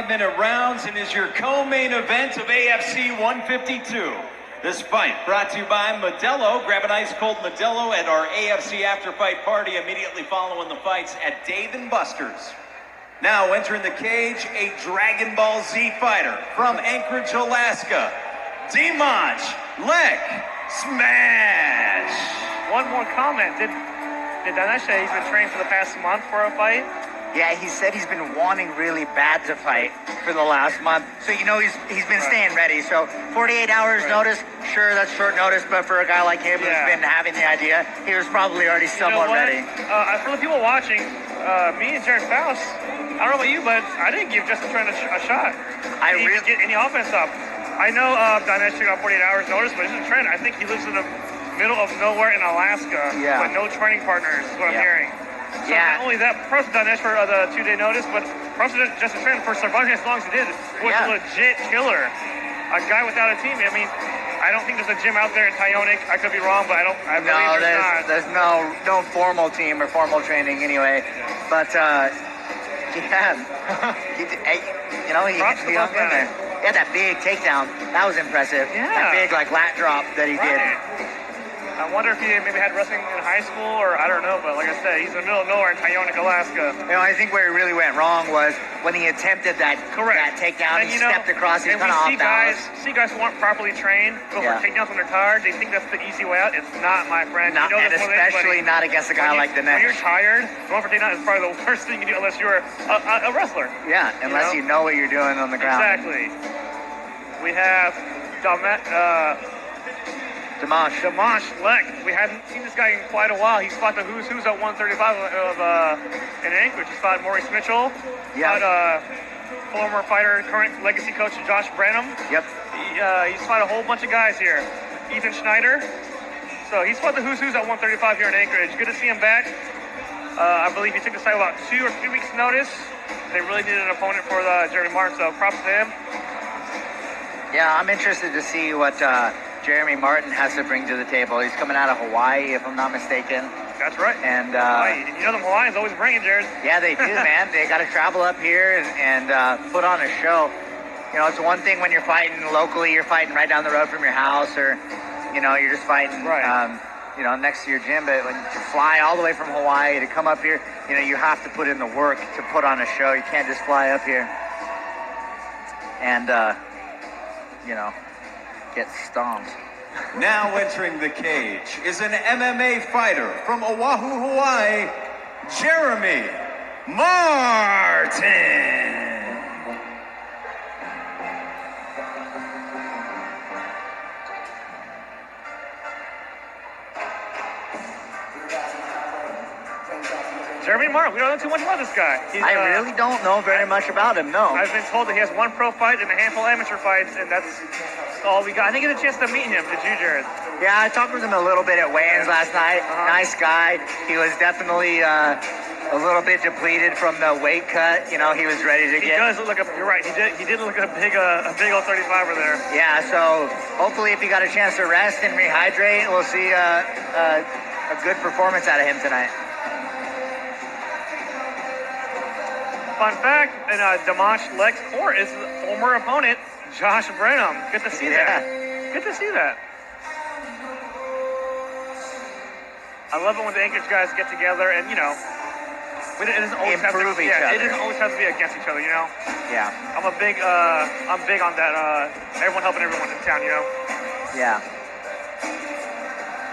5-minute rounds and is your co-main event of AFC 152. This fight brought to you by Modelo. Grab an ice cold Modelo at our AFC after fight party immediately following the fights at Dave & Buster's. Now entering the cage, a Dragon Ball Z fighter from Anchorage, Alaska, Dimanche Smash. One more comment. Did Dinesh say he's been training for the past month for a fight? Yeah, he said he's been wanting really bad to fight for the last month. So, you know, he's been staying ready. So 48 hours notice, sure, that's short notice. But for a guy like him who's been having the idea, he was probably already somewhat ready. For the people watching, me and Jared Faust, I don't know about you, but I didn't give Justin Trent a shot. He didn't get any offense up. I know Dinesh took out 48 hours notice, but Justin Trent, I think he lives in the middle of nowhere in Alaska with no training partners, is what I'm hearing. So not only that, props to Dinesh for the 2-day notice, but props to Justin Trent for surviving as long as he did. Was a legit killer. A guy without a team. I mean, I don't think there's a gym out there in Tyonek. I could be wrong, but I believe there's not. There's no formal team or formal training anyway. But he hung in there. He had that big takedown. That was impressive. Yeah. That big lat drop that he did. I wonder if he maybe had wrestling in high school, or I don't know, but like I said, he's in the middle of nowhere in Tyonek, Alaska. You know, I think where he really went wrong was when he attempted that takedown. He stepped across. He was kind of off balance. See guys who aren't properly trained go for takedowns when they're tired. They think that's the easy way out. It's not, my friend. Not, you know, and especially not against a guy like Dinesh. When you're tired, going for takedown is probably the worst thing you can do unless you're a wrestler. Yeah, unless you know what you're doing on the ground. Exactly. We have Dimanche Lek. We haven't seen this guy in quite a while. He's fought the who's at 135 in Anchorage. He's fought Maurice Mitchell. Fought former fighter, current legacy coach Josh Branham. Yep. He's fought a whole bunch of guys here. Ethan Schneider. So he's fought the who's at 135 here in Anchorage. Good to see him back. I believe he took this fight about 2 or 3 weeks notice. They really needed an opponent for Geremy Martyns, so props to him. Yeah, I'm interested to see what Geremy Martyns has to bring to the table. He's coming out of Hawaii, if I'm not mistaken. That's right. And you know them Hawaiians always bring it, Jared. Yeah, they do, man. They got to travel up here and put on a show. You know, it's one thing when you're fighting locally, you're fighting right down the road from your house, or you know, you're just fighting next to your gym. But when you fly all the way from Hawaii to come up here, you know, you have to put in the work to put on a show. You can't just fly up here and get stomped. Now entering the cage is an MMA fighter from Oahu, Hawaii, Geremy Martyns. Geremy Martyns, we don't know too much about this guy. I really don't know very much about him, no. I've been told that he has 1 pro fight and a handful of amateur fights, and that's all we got. I didn't get a chance to meet him. Did you, Jared? Yeah, I talked with him a little bit at weigh-ins last night. Nice guy. He was definitely a little bit depleted from the weight cut. You know, he was ready to get. He does look like you're right. He did look like a big old 35er there. Yeah. So hopefully, if he got a chance to rest and rehydrate, we'll see a good performance out of him tonight. Fun fact: in Dimanche Lek's court is former opponent Josh Branham. Good to see that. Good to see that. I love it when the Anchorage guys get together and, you know, it doesn't always improve each other. It doesn't always have to be against each other, you know? Yeah. I'm big on that, everyone helping everyone in town, you know? Yeah.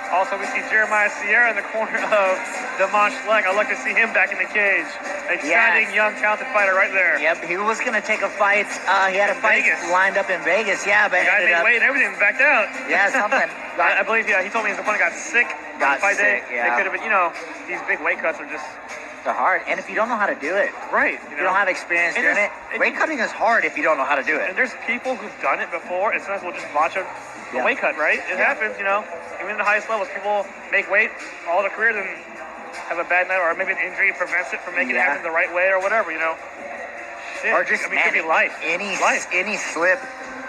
Also, we see Jeremiah Sierra in the corner of Dimanche Lek. I'd like to see him back in the cage. Exciting, young, talented fighter right there. Yep, he was going to take a fight. He had a fight lined up in Vegas, but the guy made weight and everything, backed out. Yeah, something. I believe, he told me his opponent got sick. Got sick, They could have been, you know, these big weight cuts are just... They're hard. And if you don't know how to do it. Right. You don't have experience doing it. Weight cutting is hard if you don't know how to do it. And there's people who've done it before, and sometimes we'll just watch a weight cut, right? It happens, you know. Even in the highest levels, people make weight all their career, then have a bad night, or maybe an injury prevents it from making it happen the right way or whatever, you know. Shit. Or just, it could be life. Any slip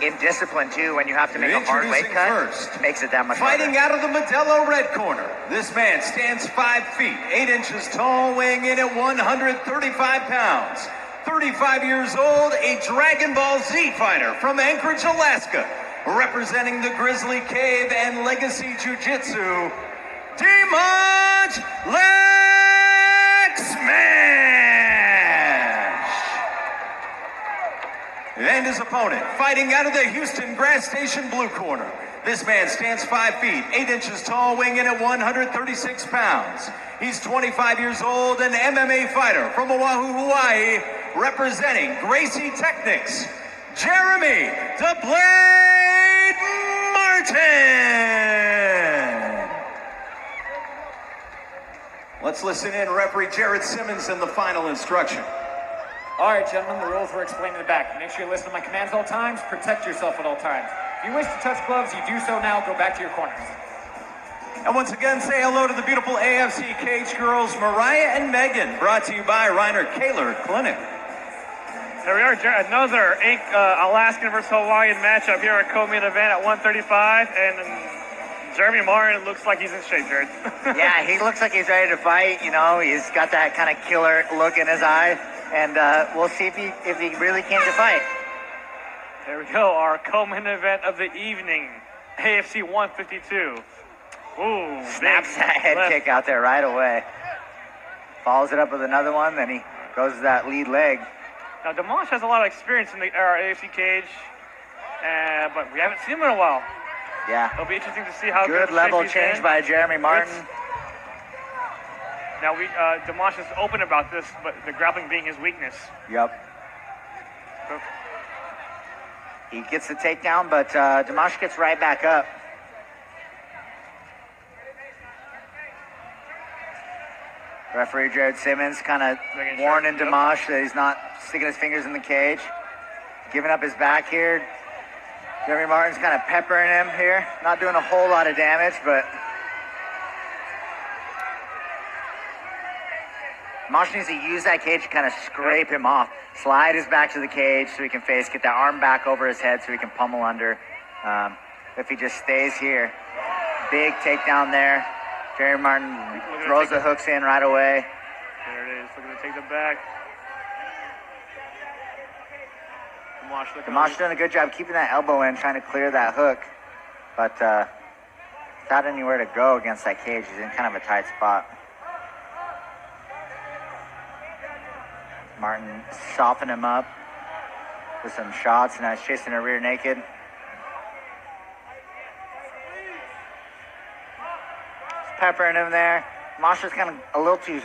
in discipline, too, when you have to make a hard weight cut, makes it that much Fighting harder. out of the Modelo red corner, this man stands 5 feet, 8 inches tall, weighing in at 135 pounds. 35 years old, a Dragon Ball Z fighter from Anchorage, Alaska, representing the Grizzly Cave and Legacy Jiu-Jitsu, Dimanche Leg Smash! And his opponent, fighting out of the Houston Grass Station blue corner. This man stands 5 feet, 8 inches tall, weighing in at 136 pounds. He's 25 years old, an MMA fighter from Oahu, Hawaii, representing Gracie Technics, Geremy the Blade Martyn. Let's listen in, referee Jared Simmons, in the final instruction. All right, gentlemen, the rules were explained in the back. Make sure you listen to my commands at all times. Protect yourself at all times. If you wish to touch gloves, you do so now. Go back to your corners. And once again, say hello to the beautiful AFC Cage girls, Mariah and Megan, brought to you by Reiner Kaler Clinic. Here we are, another Alaskan versus Hawaiian matchup here at co-main event at 135, and Geremy Martyn looks like he's in shape, Jared. Yeah, he looks like he's ready to fight. You know, he's got that kind of killer look in his eye, and we'll see if he really came to fight. There we go, our co-main event of the evening, AFC 152. Ooh, Snaps that head kick out there right away. Follows it up with another one, then he goes to that lead leg. Now, Dimanche has a lot of experience in our AFC cage, but we haven't seen him in a while. Yeah. It'll be interesting to see how good level change by Geremy Martyn. Now, Dimanche is open about this, but the grappling being his weakness. Yep. He gets the takedown, but Dimanche gets right back up. Referee Jared Simmons kind of warning Dimanche that he's not sticking his fingers in the cage. Giving up his back here. Geremy Martyn's kind of peppering him here. Not doing a whole lot of damage, but Dimanche needs to use that cage to kind of scrape him off. Slide his back to the cage so he can face, get that arm back over his head so he can pummel under. If he just stays here. Big takedown there. Geremy Martyn throws the hooks in right away. There it is. Looking to take the back. Dimanche doing a good job keeping that elbow in, trying to clear that hook. But without anywhere to go against that cage, he's in kind of a tight spot. Martyn softened him up with some shots, and now he's chasing a rear naked. Peppering him there. Masha's kind of a little too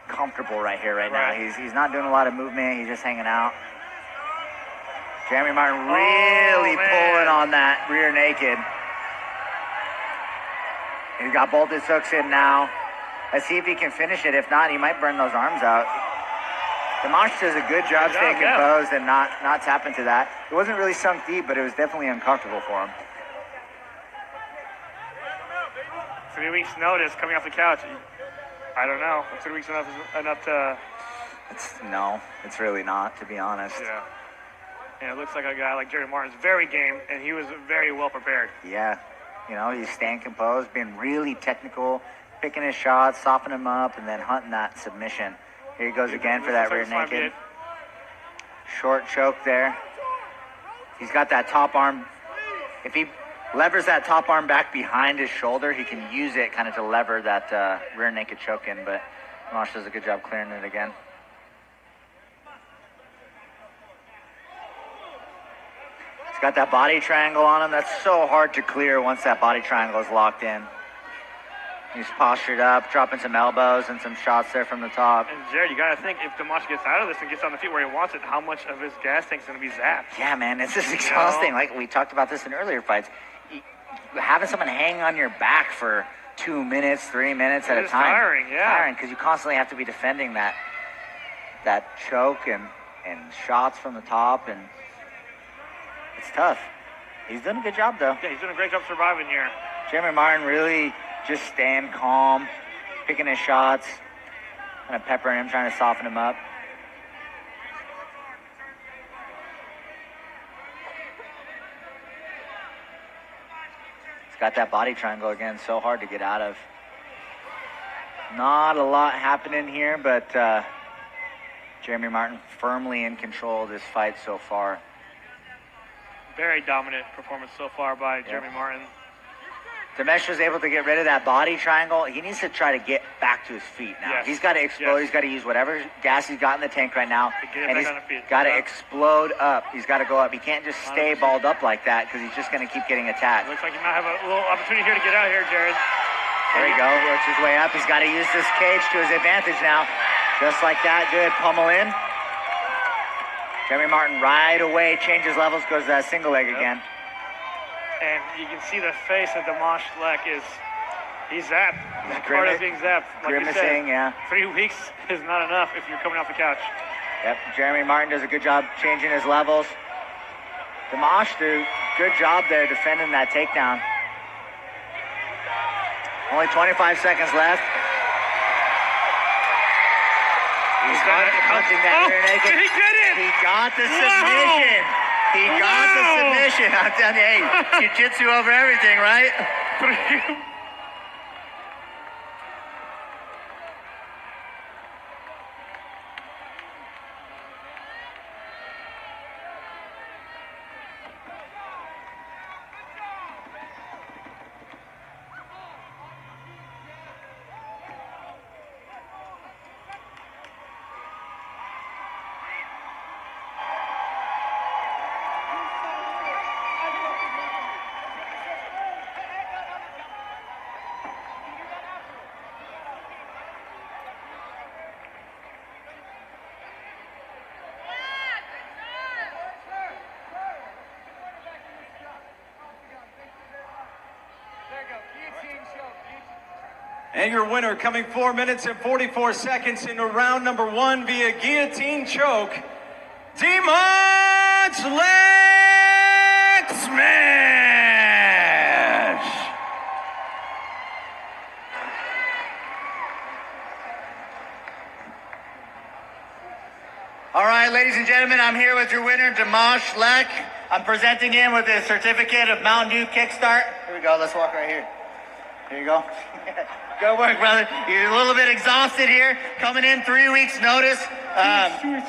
comfortable right here, right now. He's not doing a lot of movement. He's just hanging out. Geremy Martyn really pulling on that rear naked. He's got both his hooks in now. Let's see if he can finish it. If not, he might burn those arms out. Dimanche does a good job staying composed and not tapping to that. It wasn't really sunk deep, but it was definitely uncomfortable for him. 3 weeks notice coming off the couch. I don't know. 3 weeks enough to... No, it's really not, to be honest. Yeah. And it looks like a guy like Geremy Martyn's very game, and he was very well prepared. Yeah. You know, he's staying composed, being really technical, picking his shots, softening him up, and then hunting that submission. Here he goes again for that rear naked. Short choke there. He's got that top arm. If he levers that top arm back behind his shoulder, he can use it kind of to lever that rear naked choke in, but Dimanche does a good job clearing it again. He's got that body triangle on him. That's so hard to clear once that body triangle is locked in. He's postured up, dropping some elbows and some shots there from the top. And Jared, you got to think, if Dimanche gets out of this and gets on the feet where he wants it, how much of his gas tank's going to be zapped? Yeah, man, it's just exhausting. Like we talked about this in earlier fights. Having someone hang on your back for 2 minutes, 3 minutes at a time. Tiring, yeah. Tiring, because you constantly have to be defending that choke and shots from the top, and it's tough. He's doing a good job, though. Yeah, he's doing a great job surviving here. Geremy Martyn really just staying calm, picking his shots, kind of peppering him, trying to soften him up. He's got that body triangle again, so hard to get out of. Not a lot happening here, but Geremy Martin firmly in control of this fight so far. Very dominant performance so far by Geremy Martin. Dimanche was able to get rid of that body triangle. He needs to try to get back to his feet now. Yes. He's got to explode. Yes. He's got to use whatever gas he's got in the tank right now. And he's he's got to explode up. He's got to go up. He can't just stay balled up like that because he's just going to keep getting attacked. Looks like he might have a little opportunity here to get out here, Jared. There you go. Works his way up. He's got to use this cage to his advantage now. Just like that. Good. Pummel in. Geremy Martin right away changes levels, goes to that single leg again. And you can see the face of Dimanche Lek he's zapped. His card is being zapped. Like Grimacing, you said, 3 weeks is not enough if you're coming off the couch. Yep, Geremy Martin does a good job changing his levels. Dimanche, good job there defending that takedown. Only 25 seconds left. He's punching that rear naked. He did it! He got the submission. He got the submission. I'm telling you, hey, jiu-jitsu over everything, right? And your winner, coming 4 minutes and 44 seconds into round number 1 via guillotine choke, Dimanche leg smash! All right, ladies and gentlemen, I'm here with your winner, Dimanche Lek. I'm presenting him with a certificate of Mountain Dew Kickstart. Here we go. Let's walk right here. Here you go. Good work, brother. You're a little bit exhausted here. Coming in 3 weeks notice.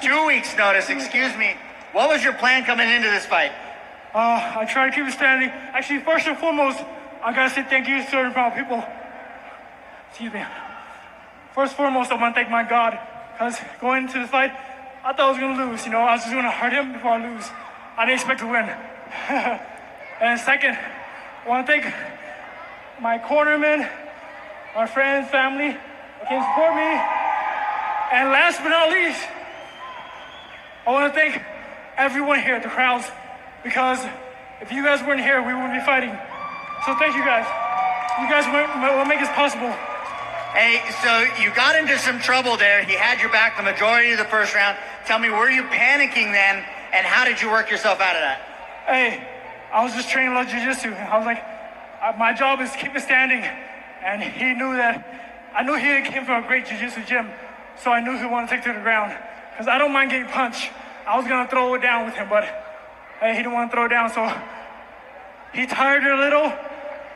2 weeks notice, excuse me. What was your plan coming into this fight? I try to keep it standing. Actually, first and foremost, I gotta say thank you to certain people. Excuse me. First and foremost, I want to thank my God, because going into the fight, I thought I was gonna lose. You know, I was just gonna hurt him before I lose. I didn't expect to win. And second, I want to thank my cornermen, my friends, family, that came to support me. And last but not least, I want to thank everyone here, the crowds, because if you guys weren't here, we wouldn't be fighting. So thank you guys. You guys will make this possible. Hey, so you got into some trouble there. He had your back the majority of the first round. Tell me, were you panicking then, and how did you work yourself out of that? Hey, I was just training a lot of jiu-jitsu. I was like, my job is to keep it standing. And he knew that. I knew he came from a great jiu-jitsu gym, so I knew he wanted to take to the ground. Because I don't mind getting punched. I was going to throw it down with him, but hey, he didn't want to throw it down, so he tired a little.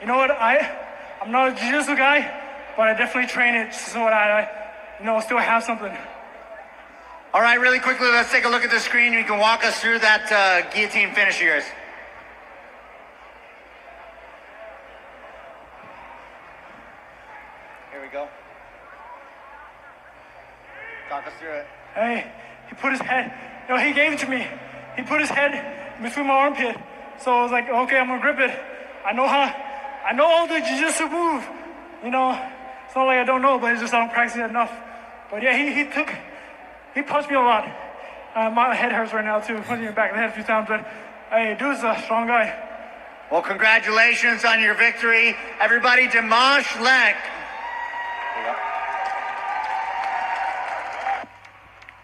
You know what, I'm not a jiu-jitsu guy, but I definitely train it so that I still have something. All right, really quickly, let's take a look at the screen. You can walk us through that guillotine finish of yours. Here we go. Talk us through it. Hey, he put his head, he gave it to me. He put his head between my armpit. So I was like, okay, I'm gonna grip it. I know all the jiu-jitsu move. It's not like I don't know, but it's just I don't practice it enough. But yeah, he punched me a lot. My head hurts right now too, punching me back in the head a few times, but hey, dude's a strong guy. Well, congratulations on your victory. Everybody, Dimanche Lek,